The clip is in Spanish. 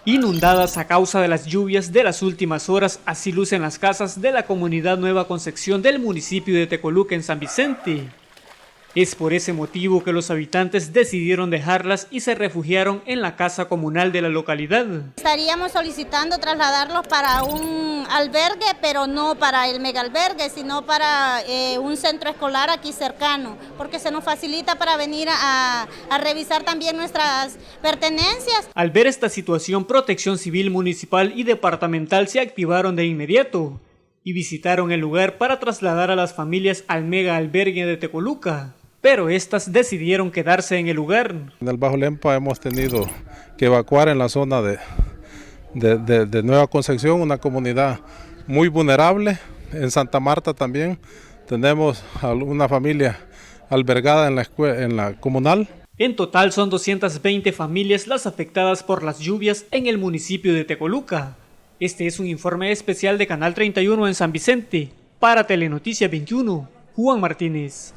Inundadas a causa de las lluvias de las últimas horas, así lucen las casas de la comunidad Nueva Concepción del municipio de Tecoluca en San Vicente. Es por ese motivo que los habitantes decidieron dejarlas y se refugiaron en la casa comunal de la localidad. Estaríamos solicitando trasladarlos para un albergue, pero no para el megaalbergue, sino para un centro escolar aquí cercano, porque se nos facilita para venir a revisar también nuestras pertenencias. Al ver esta situación, Protección Civil Municipal y Departamental se activaron de inmediato y visitaron el lugar para trasladar a las familias al megaalbergue de Tecoluca. Pero estas decidieron quedarse en el lugar. En el Bajo Lempa hemos tenido que evacuar en la zona de Nueva Concepción, una comunidad muy vulnerable. En Santa Marta también tenemos una familia albergada en la comunal. En total son 220 familias las afectadas por las lluvias en el municipio de Tecoluca. Este es un informe especial de Canal 31 en San Vicente. Para Telenoticia 21, Juan Martínez.